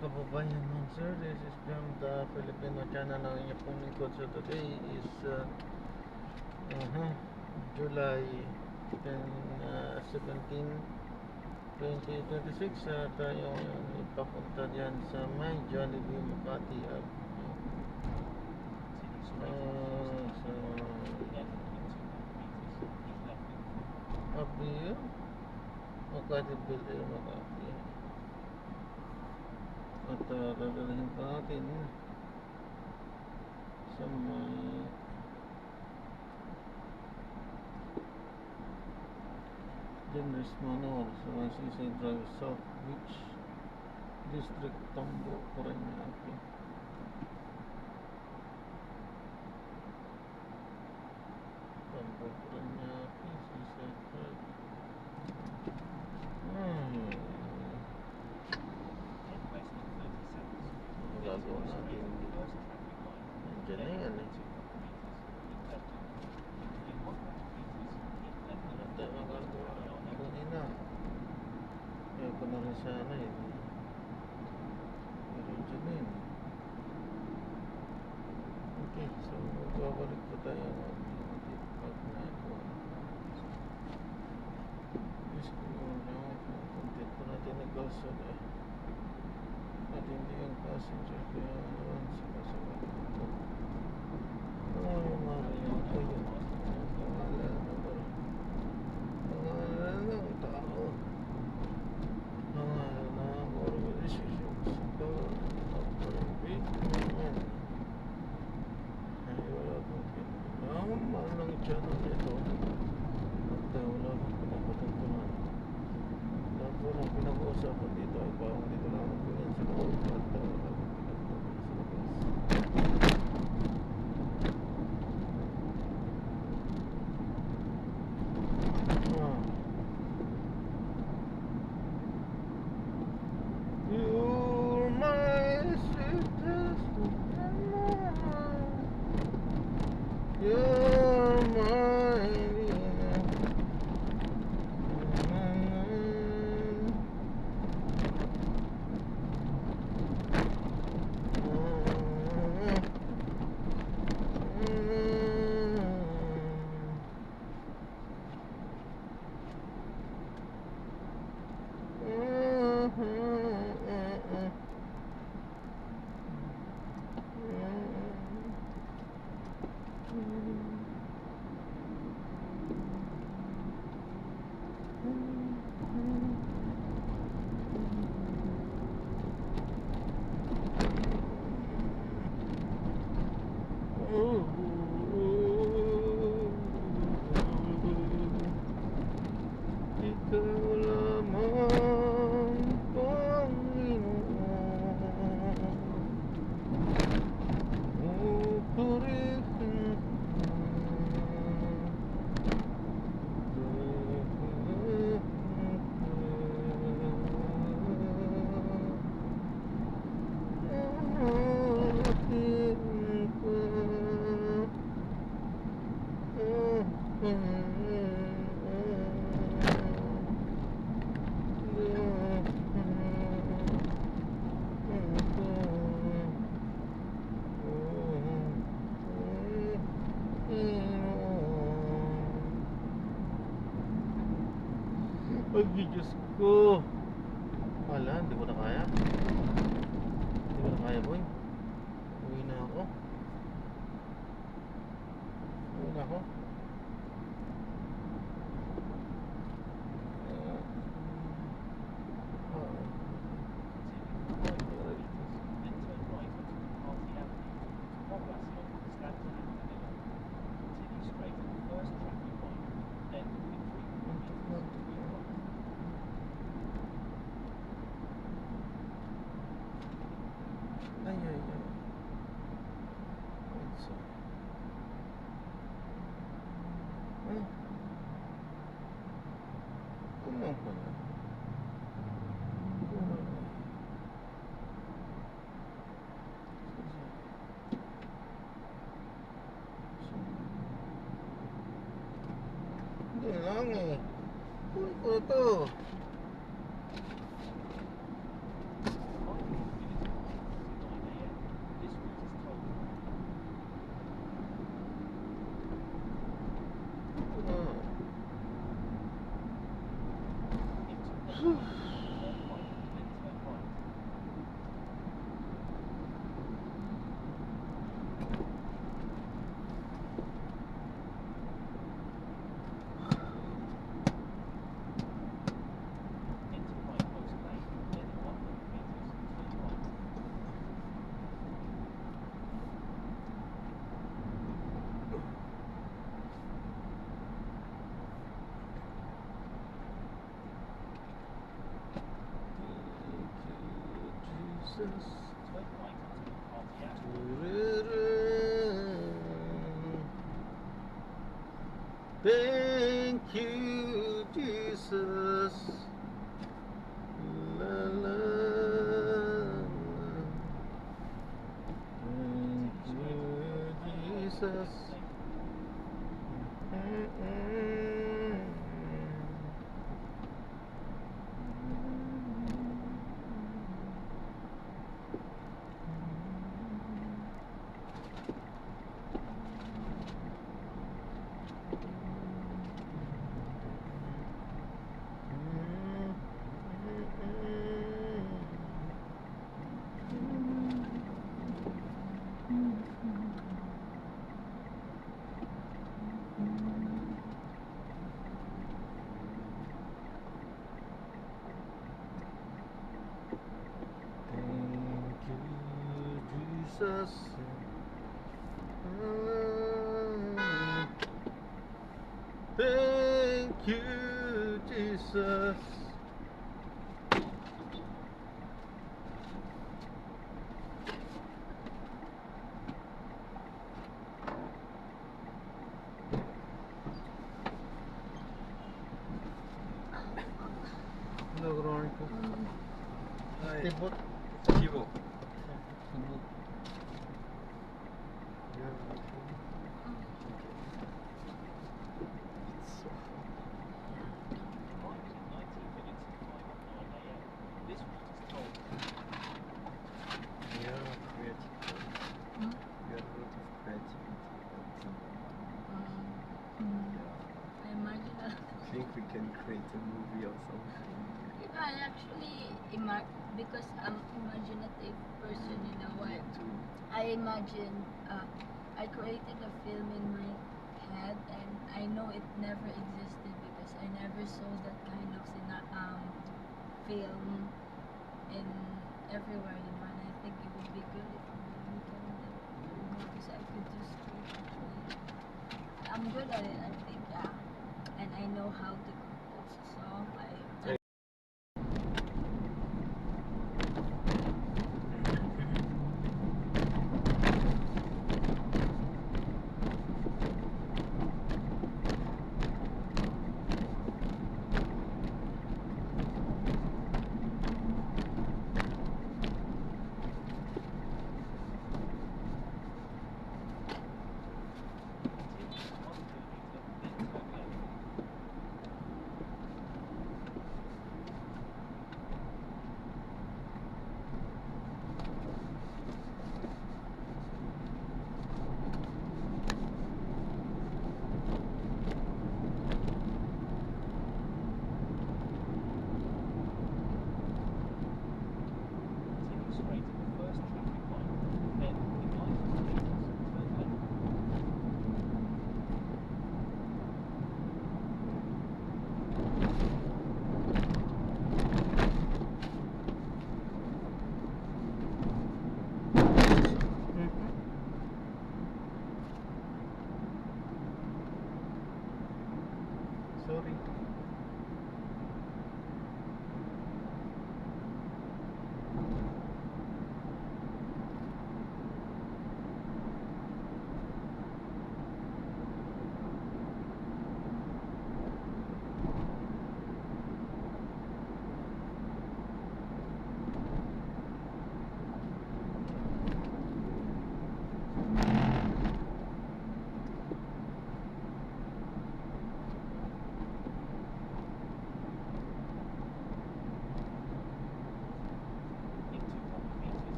kababayan ma'am sir, this is from the Filipino channel. Ang inyong pong lingkod. So today is July 17, 2026. Tayo ngayon ipapunta dyan sa may Jollibee Makati sa Abiyo Makati Building Makati. At dadalhin pa natin sa may Generous Manor sa may Seaside Drive, South Beach District, Tambo, Paranaque. Tambo, Paranaque, Seaside Drive. Magagawa natin nandiyan na yan eh. At magagawa kanina kaya ko na rin sana eh, pero dyan na yun. Okay, so babalik po tayo pag nakuha content po natin nag-also at hindi yung passenger kaya naman sumasama ito. Mario po yun, pangalan ng tao, pangalan ng organization sa pag-approve naman ay wala pong pinalaman ng channel nito at wala pong pinapatungkulan. Lahat po ng pinag-uusapan dito ay parang dito lang ang pinag sa loob at wala pong pinag-uusapan sa labas. You're my sweetest memory. You're my ikaw lamang, Panginoon, purihin ay, Diyos ko. Wala, hindi ko na kaya. Hindi ko na kaya, boy. Uwi na ako. Uwi na ako. Ay, ay, ay. So, kumang pala. Hindi lang eh. Kunin ko ito. Thank you, Jesus. La, la, la. Thank you, Jesus. Jesus. Thank you, Jesus. Nagraan ko. Tibot. Tibot. I think we can create a movie or something. I actually because I'm imaginative person, you know what? I imagine I created a film in my head and I know it never existed because I never saw that kind of film in everywhere, you know, and I think it would be good if we can do because I could just actually I'm good at it, I think, yeah. And I know how to compose a song.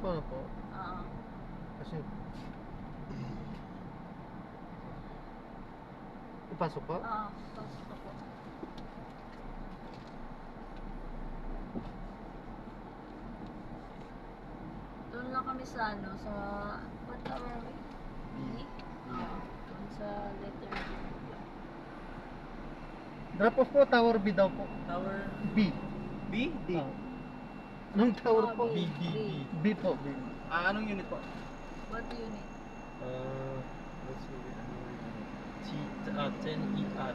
po na po. Oo. Kasi ipasok po? Oo, pasok ako. Doon lang kami sa ano, sa what tower we? B? Oo, doon sa letter B. Drop off po, Tower B daw po. Tower B. B? D? Ah. Anong tower Ah, po? B. B po, B. Anong unit po? What unit? Let's see. T 10 ER.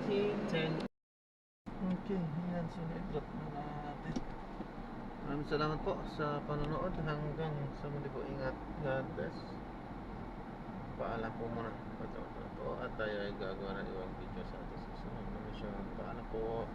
10. Okay, yan, sinidrop na natin. Maraming salamat po sa panonood. Hanggang sa muli po, ingat. God bless. Paalam po muna. Pagkakataon po. At tayo ay gagawa ng ibang video sa ating susunod na mission. Paalam po.